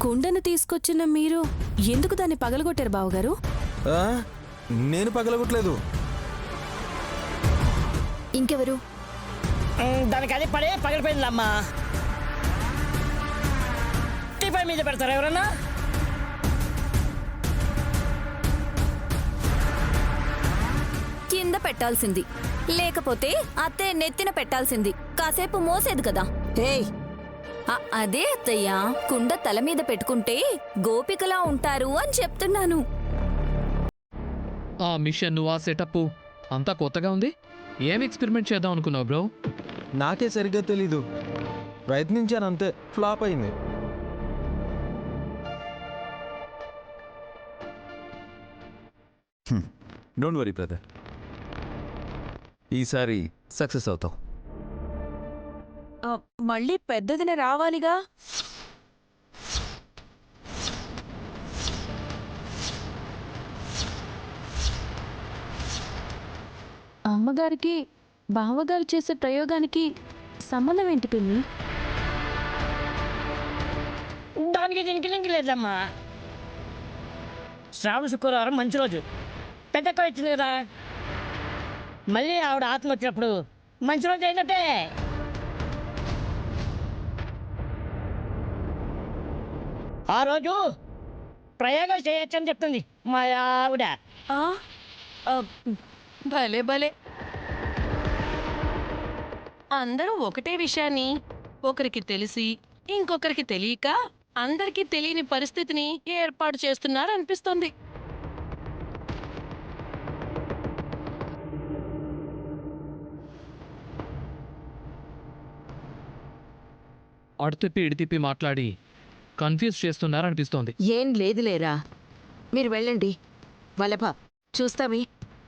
కుండను తీసుకొచ్చిన మీరు ఎందుకు దాన్ని పగలగొట్టారు బావగారు? నేను పగలగొట్టలేదు. ఇంకెవరు? దానికి అది పడే పగిలిపోయిందమ్మా. టీపై మీద పెడతారా ఎవరన్నా? కింద పెట్టాల్సింది, లేకపోతే అత్తే నెత్తిన పెట్టాల్సింది. కాసేపు మోసేది కదా. అదే అత్తయ్య, కుండ తల మీద పెట్టుకుంటే గోపికలా ఉంటారు అని చెప్తున్నాను. ఆ మిషన్ ఆ సెటప్ అంతా కొత్తగా ఉంది. ఏం ఎక్స్పెరిమెంట్ చేద్దాం అనుకున్నావు బ్రో? నాకే సరిగ్గా తెలీదు. ప్రయత్నించాను అంతే, ఫ్లాప్ అయింది. డోంట్ వరీ బ్రదర్, ఈసారి సక్సెస్ అవుతావు. మళ్ళీ పెద్దదిన రావాలిగా. అమ్మగారికి బావగారు చేసే ప్రయోగానికి సంబంధం ఏంటి పిన్ని? దానికి దీనికి లింక్ లేదమ్మా. శ్రావణ శుక్రవారం మంచి రోజు, పెద్ద వచ్చింది కదా. మళ్ళీ ఆవిడ ఆత్మ వచ్చినప్పుడు మంచి రోజు అయినట్టే. ఆ రోజు ప్రయోగం చేయొచ్చని చెప్తుంది మా ఆవిడ. భలే భలే. అందరూ ఒకటే విషయాన్ని ఒకరికి తెలిసి ఇంకొకరికి తెలియక అందరికీ తెలియని పరిస్థితిని ఏర్పాటు చేస్తున్నారు అనిపిస్తోంది. అడుతిప్పి ఇడితిప్పి మాట్లాడి కన్ఫ్యూజ్ చేస్తున్నారనిపిస్తోంది. ఏం లేదులేరా, మీరు వెళ్ళండి. వల్లభ, చూస్తావి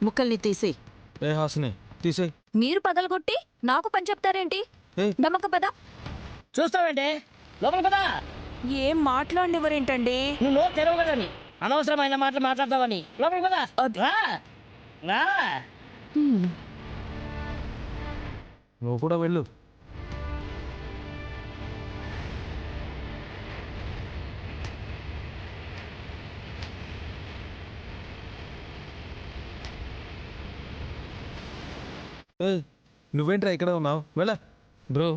ముక్కల్ని తీసి. ఏ హాసిని, తీసేయ్. మీరు పగలగొట్టి నాకు పని చెప్తారేంటి? నమ్మక పద. చూస్తావేంటే, లోపల పదా. ఏం మాట్లాడినవరేంటండి? నువ్వు నోరు తెరవగలని, అనవసరమైన మాటలు మాట్లాడతావని. లోపల పదా. నువ్వు కూడా వెళ్ళు. నువ్వేంట్రా ఇక్కడ ఉన్నావు? వెళ్ళ. బ్రో,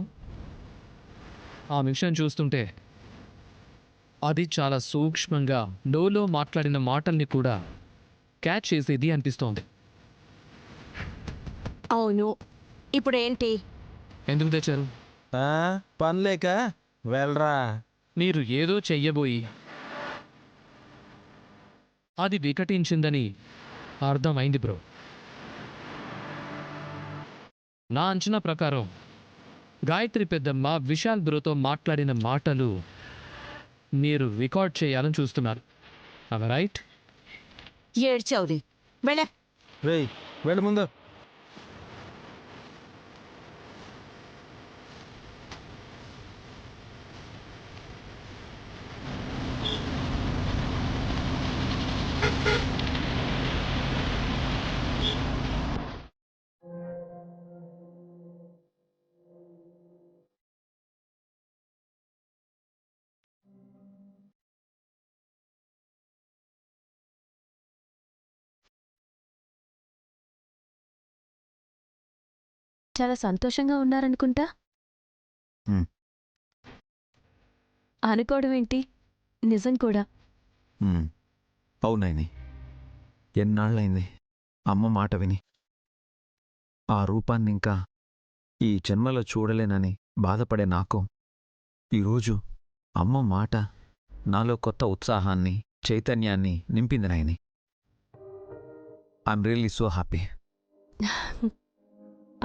ఆ మిషన్ చూస్తుంటే అది చాలా సూక్ష్మంగా డోలో మాట్లాడిన మాటల్ని కూడా క్యాచ్ చేసేది అనిపిస్తోంది. అవును, ఇప్పుడేంటి? ఎందుకు తెచ్చారు? పని లేక వెళ్ళరా. మీరు ఏదో చెయ్యబోయి అది వికటించిందని అర్థమైంది బ్రో. నా అంచనా ప్రకారం గాయత్రి పెద్దమ్మ విశాల్ బ్రోతో మాట్లాడిన మాటలు మీరు రికార్డ్ చేయాలని చూస్తున్నారు. అవ రైట్? ఏడ్చవుది, వెళ్ళ. రేయ్, వెళ్ళు ముందు. చాలా సంతోషంగా ఉన్నారనుకుంటా. అనుకోవడం ఏంటి, నిజం కూడా. అవునాయని, ఎన్నాళ్ళైంది అమ్మ మాట విని. ఆ రూపాన్ని ఇంకా ఈ జన్మలో చూడలేనని బాధపడే నాకు ఈరోజు అమ్మ మాట నాలో కొత్త ఉత్సాహాన్ని, చైతన్యాన్ని నింపింది Nayani. I'm really so happy.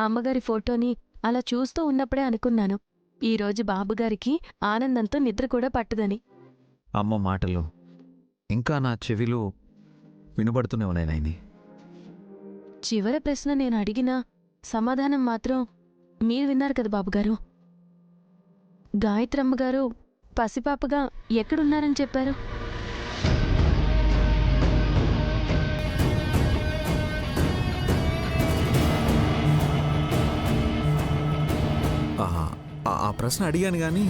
అమ్మగారి ఫోటోని అలా చూస్తూ ఉన్నప్పుడే అనుకున్నాను, ఈరోజు బాబుగారికి ఆనందంతో నిద్ర కూడా పట్టదని. అమ్మ మాటలు ఇంకా నా చెవిలో వినబడుతూనే ఉన్నాయి నాయని. చివరి ప్రశ్న నేను అడిగిన సమాధానం మాత్రం మీరు విన్నారు కదా బాబుగారు. గాయత్రమ్మగారు పసిపాపగా ఎక్కడున్నారని చెప్పారు? ఆ ప్రశ్న అడిగాను కానీ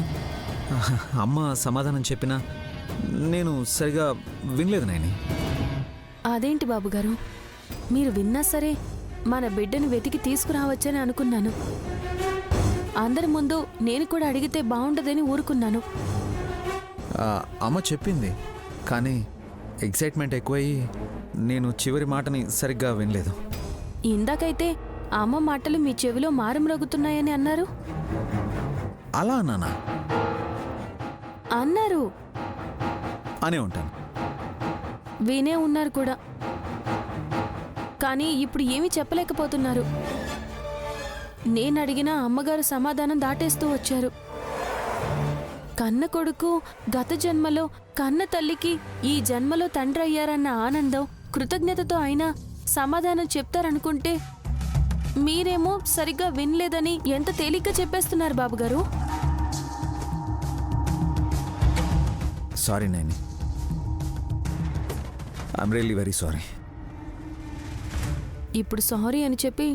అమ్మ సమాధానం చెప్పినా నేను సరిగా వినలేదు నాయని. అదేంటి బాబుగారు, మీరు విన్నా సరే మన బిడ్డను వెతికి తీసుకురావచ్చని అనుకున్నాను. అందరి ముందు నేను కూడా అడిగితే బాగుండదని ఊరుకున్నాను. అమ్మ చెప్పింది, కానీ ఎక్సైట్మెంట్ ఎక్కువయ్యి నేను చివరి మాటని సరిగ్గా వినలేదు. ఇందాకైతే అమ్మ మాటలు మీ చెవిలో మారుమ్రోగుతున్నాయని అన్నారు. అలా అన్నానా? అన్నారు, అనే ఉంటాను. వినే ఉన్నారు కూడా. కానీ ఇప్పుడు ఏమీ చెప్పలేకపోతున్నారు. నేను అడిగినా అమ్మగారు సమాధానం దాటేస్తూ వచ్చారు. కన్న కొడుకు గత జన్మలో కన్న తల్లికి ఈ జన్మలో తండ్రి అయ్యారన్న ఆనందం, కృతజ్ఞతతో అయినా సమాధానం చెప్తారనుకుంటే మీరేమో సరిగ్గా వినలేదని ఎంత తేలిగ్గా చెప్పేస్తున్నారు బాబుగారు. Sorry Nayani, I'm really very sorry. ఇప్పుడు సారీ అని చెప్పి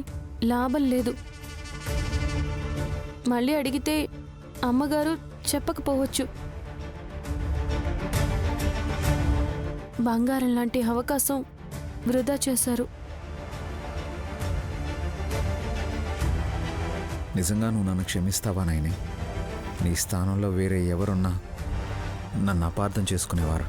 లాభం లేదు. మళ్ళీ అడిగితే అమ్మగారు చెప్పకపోవచ్చు. బంగారం లాంటి అవకాశం వృధా చేశారు. నిజంగా నువ్వు నన్ను క్షమిస్తావా నాయని? నీ స్థానంలో వేరే ఎవరున్నా నన్ను అపార్థం చేసుకునేవారు.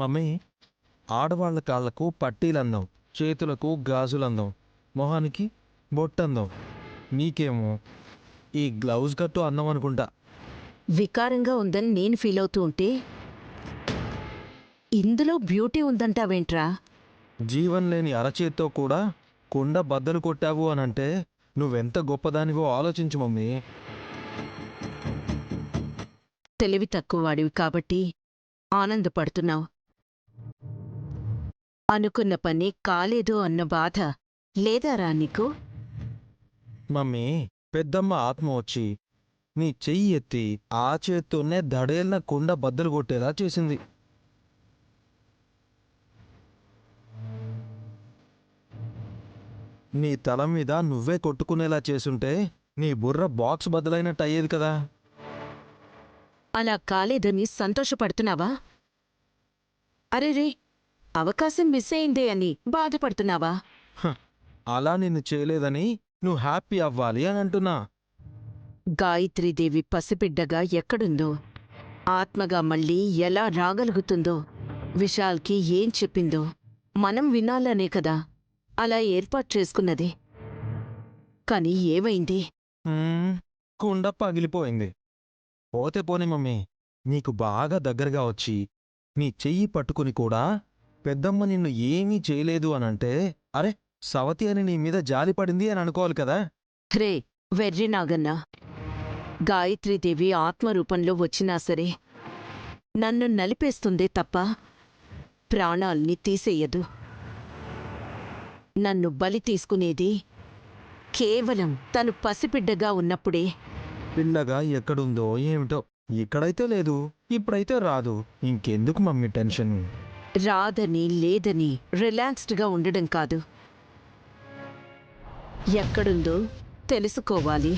మమ్మీ, ఆడవాళ్ళ కాళ్ళకు పట్టీలందాం, చేతులకు గాజులందాం, మొహానికి బొట్టందాం. నీకేమో ఈ గ్లౌజ్ కట్టు అందం అనుకుంటా. వికారంగా ఉందని నేను ఫీల్ అవుతూ ఉంటే ఇందులో బ్యూటీ ఉందంటావేంట్రా? జీవం లేని అరచేత్తో కూడా కుండ బద్దలు కొట్టావు అనంటే నువ్వెంత గొప్పదానివో ఆలోచించు మమ్మీ. తెలివి తక్కువ వాడివి కాబట్టి ఆనందపడుతున్నావు. అనుకున్న పని కాలేదు అన్న బాధ లేదారా నీకు? మమ్మీ, పెద్దమ్మ ఆత్మ వచ్చి నీ చెయ్యి ఎత్తి ఆ చేత్తోనే దడేళ్ళ కుండ బద్దలు కొట్టేలా చేసింది. నీ తల మీద నువ్వే కొట్టుకునేలా చేసుంటే నీ బుర్ర బాక్స్ బద్దలైనట్టు అయ్యేది కదా. అలా కాలేదని సంతోషపడుతున్నావా? అరే రే, అవకాశం మిస్ అయిందే అని బాధపడుతున్నావా? అలా నిన్ను చేయలేదని నువ్వు హ్యాపీ అవ్వాలి అని అంటున్నా. గాయత్రీదేవి పసిబిడ్డగా ఎక్కడుందో, ఆత్మగా మళ్ళీ ఎలా రాగలుగుతుందో, విశాల్కి ఏం చెప్పిందో మనం వినాలనే కదా అలా ఏర్పాటు చేసుకున్నది. కాని ఏమైంది? కుండ పగిలిపోయింది. పోతే పోనీ మమ్మీ, నీకు బాగా దగ్గరగా వచ్చి నీ చెయ్యి పట్టుకుని కూడా పెద్దమ్మ నిన్ను ఏమీ చేయలేదు అనంటే, అరే సవతి అని నీ మీద జాలి పడింది అని అనుకోవాలి కదా. రే వెర్రి నాగన్నా, గాయత్రీదేవి ఆత్మరూపంలో వచ్చినా సరే నన్ను నలిపేస్తుందే తప్ప ప్రాణాల్ని తీసేయదు. నన్ను బలి తీసుకునేది కేవలం తను పసిబిడ్డగా ఉన్నప్పుడే. పిల్లగా ఎక్కడుందో ఏమిటో, ఇక్కడైతే లేదు, ఇప్పుడైతే రాదు. ఇంకెందుకు మమ్మీ టెన్షన్? రాదని లేదని రిలాక్స్డ్గా ఉండడం కాదు, ఎక్కడుందో తెలుసుకోవాలి.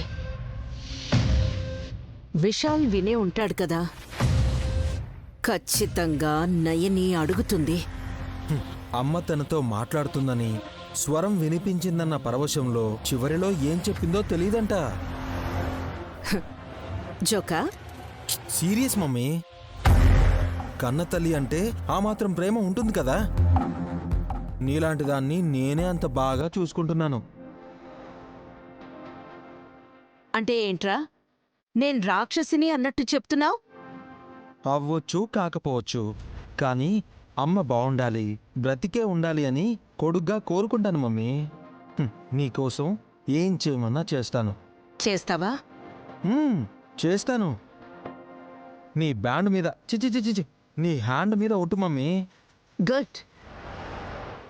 విశాల్ వినే ఉంటాడు కదా, ఖచ్చితంగా నయని అడుగుతుంది. అమ్మ తనతో మాట్లాడుతుందని స్వరం వినిపించిందన్న పరవశంలో చివరిలో ఏం చెప్పిందో తెలీదంట. జోకా? సీరియస్ మమ్మీ, కన్న తల్లి అంటే ఆ మాత్రం ప్రేమ ఉంటుంది కదా. నీలాంటి దాన్ని నేనే అంత బాగా చూసుకుంటున్నాను. అంటే ఏంట్రా, నేను రాక్షసిని అన్నట్టు చెప్తున్నావు? అవ్వచ్చు కాకపోవచ్చు, కానీ అమ్మ బావుండాలి, బ్రతికే ఉండాలి అని కొడుగ్గా కోరుకుంటాను మమ్మీ. నీకోసం ఏం చేయమన్నా చేస్తాను. చేస్తావా? చేస్తాను. నీ బ్యాండ్ మీద చిచి నీ హ్యాండ్ మీద ఒట్టు మమ్మీ. గుడ్.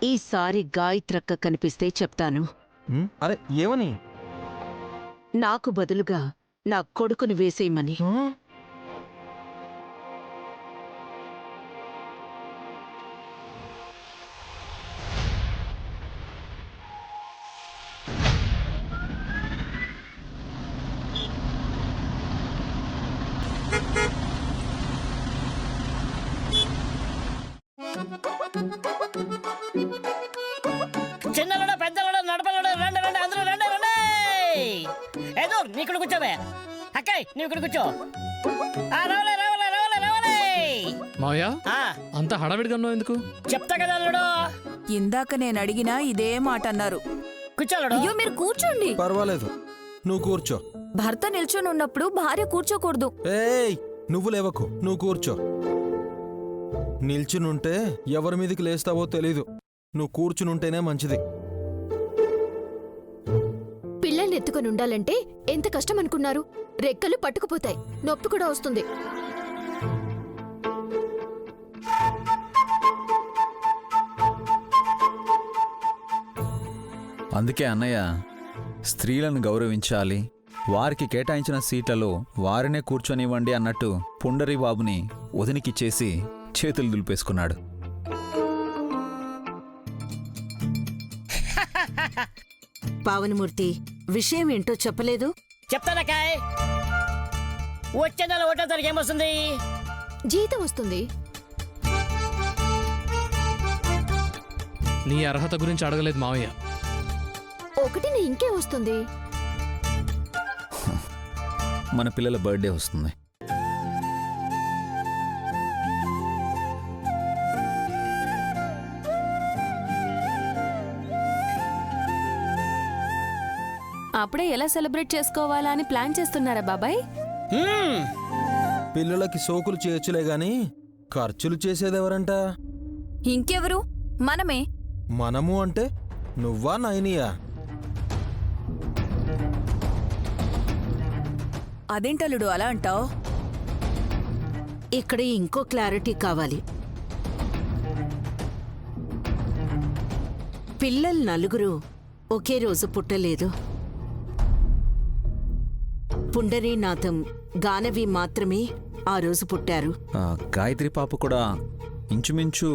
ఈసారి గాయత్రక్క కనిపిస్తే చెప్తాను. అరే ఏమని? నాకు బదులుగా నా కొడుకును వేసేయమని. చిన్నలుడు పెద్దలుడు నడపలుడు రండి రండి అందరూ రండి రండి. ఏదో నీ ఇక్కడ కూర్చోవే. అక్కయ్ నువ్వు ఇక్కడ కూర్చో. రావలే రావలే రావలే రావలే. మావయ్య ఆ, అంత హడావిడిగా ఉన్నావు ఎందుకు? చెప్తా కదా అల్లుడు. ఇందాక నేను అడిగినా ఇదే మాట అన్నారు. కూర్చోలుడు. అయ్యో మీరు కూర్చోండి. పర్వాలేదు, నువ్వు కూర్చో. భర్త నిల్చొని ఉన్నప్పుడు భార్య కూర్చోకూడదు. ఏయ్, నువ్వు లేవకు, నువ్వు కూర్చో. నిల్చునుంటే ఎవరి మీదకి లేస్తావో తెలీదు. నువ్వు కూర్చునుంటేనే మంచిది. పిల్లల్ని ఎత్తుకొని ఉండాలంటే ఎంత కష్టం అనుకున్నారు? రెక్కలు పట్టుకుపోతాయి, నొప్పి కూడా వస్తుంది. అందుకే అన్నయ్య, స్త్రీలను గౌరవించాలి, వారికి కేటాయించిన సీట్లలో వారినే కూర్చొనివ్వండి అన్నట్టు పుండరీ బాబుని వదినికిచ్చేసి చేతులు దులిపేసుకున్నాడు. పావనమూర్తి, విషయం ఏంటో చెప్పలేదు? చెప్తానక్కాయ్. వచ్చే నెల 1వ తారీఖు ఏమొస్తుంది? జీతం వస్తుంది. నీ అర్హత గురించి అడగలేదు మావయ్య. ఒకటిని ఇంకే వస్తుంది. మన పిల్లల బర్త్డే వస్తుంది. అప్పుడే ఎలా సెలబ్రేట్ చేసుకోవాలా అని ప్లాన్ చేస్తున్నారా బాబాయ్? పిల్లలకి సోకులు చేయొచ్చులే గాని ఖర్చులు చేసేదెవరంట? ఇంకెవరు? మనమే. మనము అంటే నువ్వా నైనియా? అదేంటల్లుడు అలా అంటావు? ఇక్కడ ఇంకో క్లారిటీ కావాలి. పిల్లలు నలుగురు ఒకే రోజు పుట్టలేదు. పుండరీనాథం, గానవి మాత్రమే ఆ రోజు పుట్టారు. గాయత్రి పాప కూడా ఇంచుమించు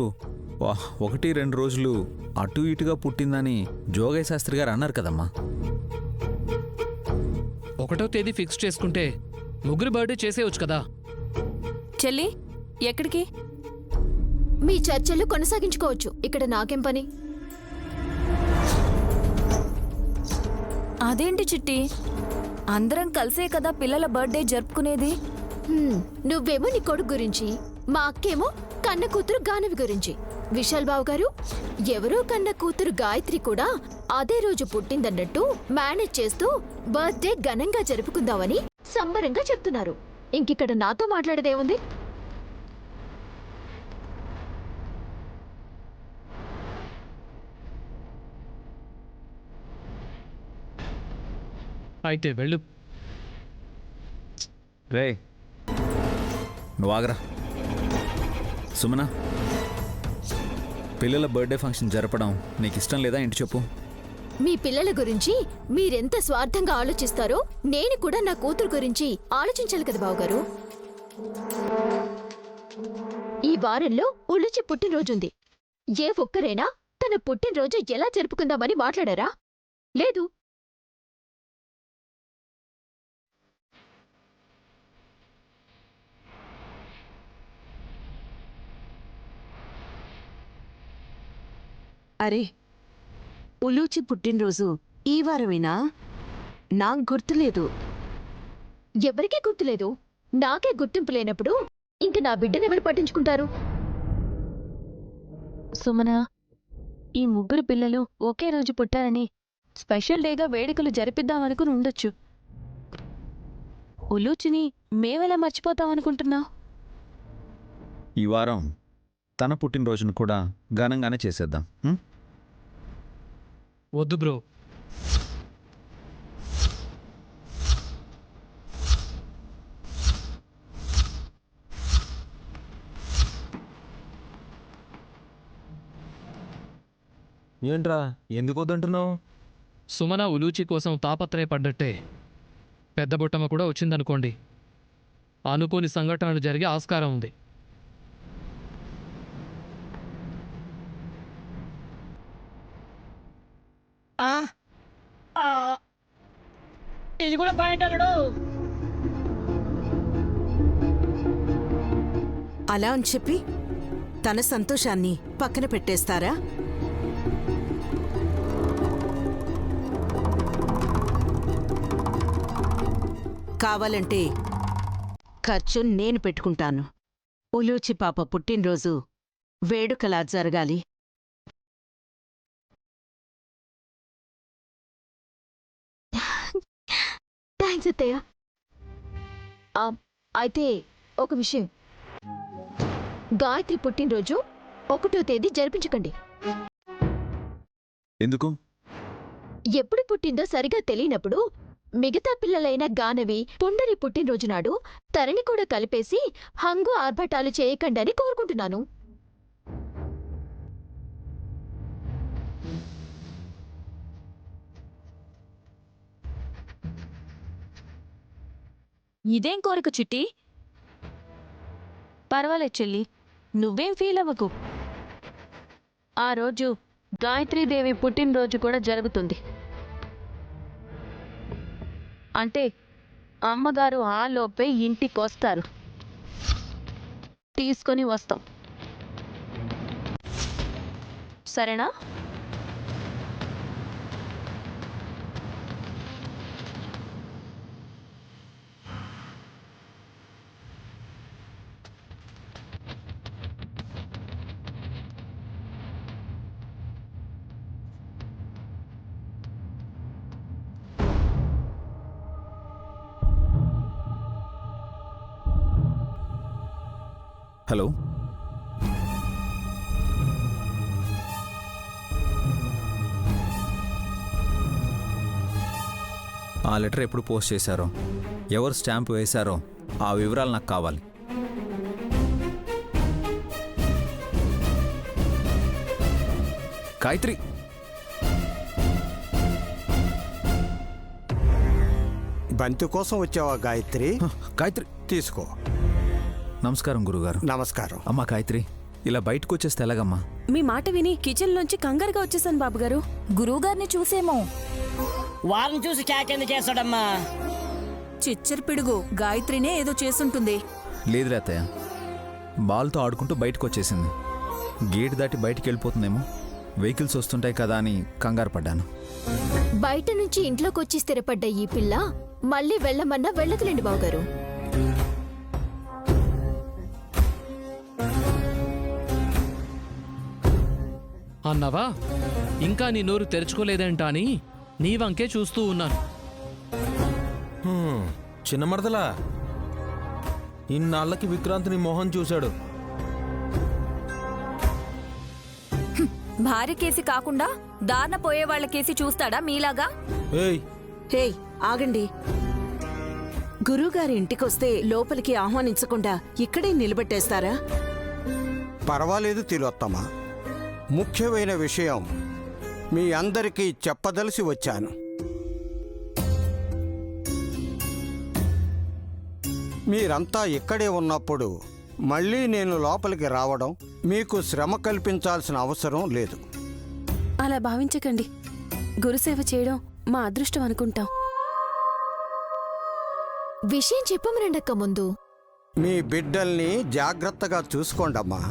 1-2 రోజులు అటు ఇటుగా పుట్టిందని జోగయ్య శాస్త్రి గారు అన్నారు కదమ్మా. 1వ తేదీ ఫిక్స్ చేసుకుంటే ముగ్గురు బర్త్డే చేసేయచ్చు కదా. చెల్లి, ఎక్కడికి? మీ చర్చలు కొనసాగించుకోవచ్చు, ఇక్కడ నాకేం పని? అదేంటి చిట్టి, అందరం కలిసే కదా పిల్లల బర్త్డే జరుపుకునేది. నువ్వేమో నీ కొడుకు గురించి, మా అక్కేమో కన్న కూతురు గానవి గురించి. విశాల్ బాబు గారు, ఎవరో కన్న కూతురు గాయత్రి కూడా అదే రోజు పుట్టిందన్నట్టు మేనేజ్ చేస్తూ బర్త్డే ఘనంగా జరుపుకుందామని సంబరంగా చెప్తున్నారు. ఇంకిక్కడ నాతో మాట్లాడేదేముంది? అయితే వెళ్ళు. రే, నువ్వు ఆగరా. సుమన, పిల్లల బర్త్డే ఫంక్షన్ జరపడం నీకు ఇష్టం లేదా ఏంటి చెప్పు? మీ పిల్లల గురించి మీరెంత స్వార్థంగా ఆలోచిస్తారో నేను కూడా నా కూతురు గురించి ఆలోచించాలి కదా బావగారు. ఈ వారంలో ఉలుచి పుట్టినరోజుంది. ఏ ఒక్కరైనా తన పుట్టినరోజు ఎలా జరుపుకుందామని మాట్లాడారా? లేదు. అరే, ఉలూచి పుట్టినరోజు ఈ వారమేనా? నాకు గుర్తులేదు. ఎవరికీ గుర్తులేదు. నాకే గుర్తింపు లేనప్పుడు ఇంక నా బిడ్డనెవరు పట్టించుకుంటారు? సుమన, ఈ ముగ్గురు పిల్లలు ఒకే రోజు పుట్టారని స్పెషల్ డేగా వేడుకలు జరిపిద్దామనుకుని ఉండొచ్చు. ఉలూచిని మేమెలా మర్చిపోతామనుకుంటున్నావు? ఈ వారం తన పుట్టినరోజును కూడా ఘనంగానే చేసేద్దాం. వద్దు బ్రో. ఏంట్రా, ఎందుకు వద్దంటున్నావు? సుమన ఉలూచి కోసం తాపత్రయపడ్డట్టే పెద్ద బుట్టమ్మ కూడా వచ్చిందనుకోండి, అనుకోని సంఘటనలు జరిగే ఆస్కారం ఉంది. ఇది కూడా పాయింట్ అన్నాడు. అలా అని చెప్పి తన సంతోషాన్ని పక్కన పెట్టేస్తారా? కావాలంటే ఖర్చు నేను పెట్టుకుంటాను. ఉలూచి పాప పుట్టినరోజు వేడుకలా జరగాలి. థ్యాంక్స్ అత్తయ్య. అయితే ఒక విషయం, గాయత్రి పుట్టినరోజు 1వ తేదీ జరిపించకండి. ఎందుకు? ఎప్పుడు పుట్టిందో సరిగా తెలియనప్పుడు మిగతా పిల్లలైన గానవి, పుండరి పుట్టినరోజు నాడు తనని కూడా కలిపేసి హంగు ఆర్భటాలు చేయకండి అని కోరుకుంటున్నాను. ఇదేం కోరిక చిట్టి? పర్వాలేదు చెల్లి, నువ్వేం ఫీల్ అవ్వకు. ఆ రోజు గాయత్రీదేవి పుట్టినరోజు కూడా జరుగుతుంది. అంటే అమ్మగారు ఆ లోపే ఇంటికి వస్తారు. తీసుకొని వస్తాం, సరేనా? హలో, ఆ లెటర్ ఎప్పుడు పోస్ట్ చేశారో, ఎవరు స్టాంప్ వేశారో ఆ వివరాలు నాకు కావాలి. గాయత్రి, బంతి కోసం వచ్చావా గాయత్రి? గాయత్రి తీసుకో. నమస్కారం గురుగారు. నమస్కారం. అమ్మా గాయత్రి, ఇలా బయటకు వచ్చేస్తే ఎలాగమ్మా? మీ మాట విని కిచెన్ లోంచి కంగారుగా వచ్చేసాను బాబుగారు. గురువుగారిని చూసేమో. వారిని చూసి క్యాకెందుకు చేస్తాడమ్మా? చిచ్చర్ పిడుగు గాయత్రినే ఏదో చేసుంటుంది. లేదులే అత్తయ్య, బాల్తో ఆడుకుంటూ బయటకు వచ్చేసింది. గేట్ దాటి బయటికి వెళ్ళిపోతుందేమో, వెహికల్స్ వస్తుంటాయి కదా అని కంగారు పడ్డాను. బయట నుంచి ఇంట్లోకి వచ్చి స్థిరపడ్డ ఈ పిల్ల మళ్ళీ వెళ్ళమన్నా వెళ్ళదులేండి బావగారు. అన్నావా? ఇంకా నీ నోరు తెరుచుకోలేదేంటా అని నీ వంకే చూస్తూ ఉన్నాను. చిన్న మరదలా, ఇన్నాళ్ళకి విక్రాంత్ని మోహన్ చూశాడు. భార్య కేసి కాకుండా దారిన పోయే వాళ్ళ కేసి చూస్తాడా మీలాగా? ఏయ్, హే ఆగండి. గురువుగారి ఇంటికొస్తే లోపలికి ఆహ్వానించకుండా ఇక్కడే నిలబెట్టేస్తారా? పర్వాలేదు తిలోత్తమ. ముఖ్యమైన విషయం మీ అందరికీ చెప్పదలిసి వచ్చాను. మీరంతా ఇక్కడే ఉన్నప్పుడు మళ్ళీ నేను లోపలికి రావడం మీకు శ్రమ కల్పించాల్సిన అవసరం లేదు. అలా భావించకండి. గురుసేవ చేయడం మా అదృష్టం అనుకుంటాం. విషయం చెప్పమరండక్క ముందు. మీ బిడ్డల్ని జాగ్రత్తగా చూసుకోండమ్మా.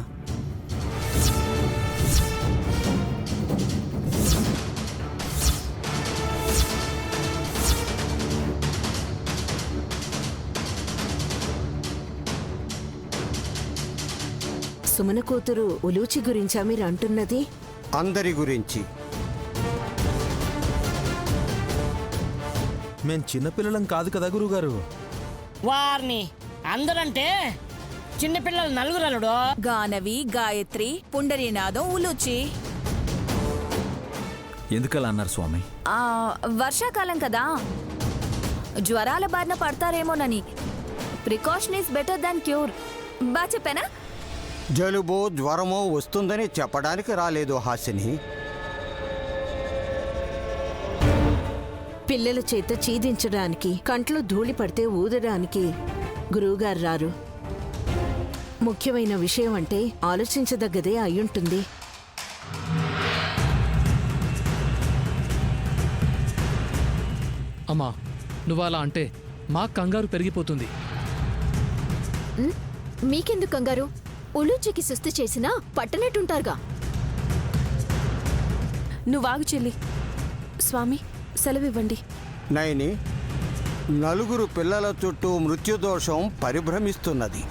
సుమన కూతురు ఉలూచి గురించా మీరు అంటున్నది? అందరి గురించి. మేం చిన్నపిల్లలం కాదు కదా గురుగారు. వారిని అందరంటే చిన్నపిల్లలు నలుగురలుడు. గానవి, గాయత్రి, పుండరీనాథం, ఉలూచి. ఎందుకలా అన్నారు స్వామి? వర్షాకాలం కదా, జ్వరాల బారిన పడతారేమోనని. Precaution is better than cure. బాగా చెప్పానా? జలుబో జ్వరమో వస్తుందని చెప్పడానికి రాలేదు హాసిని. పిల్లల చేత చీదించడానికి, కంట్లో ధూళి పడితే ఊదడానికి గురువుగారు రారు. ముఖ్యమైన విషయం అంటే ఆలోచించదగ్గదే అయ్యుంటుంది. అమ్మా నువ్వు అలా అంటే మా కంగారు పెరిగిపోతుంది. మీకెందుకు కంగారు? ఉలూచికి సుస్థి చేసినా పట్టనట్టుంటారుగా. నువ్వాగు చెల్లి. స్వామి సెలవివ్వండి. నైని, నలుగురు పిల్లల చుట్టూ మృత్యుదోషం పరిభ్రమిస్తున్నది.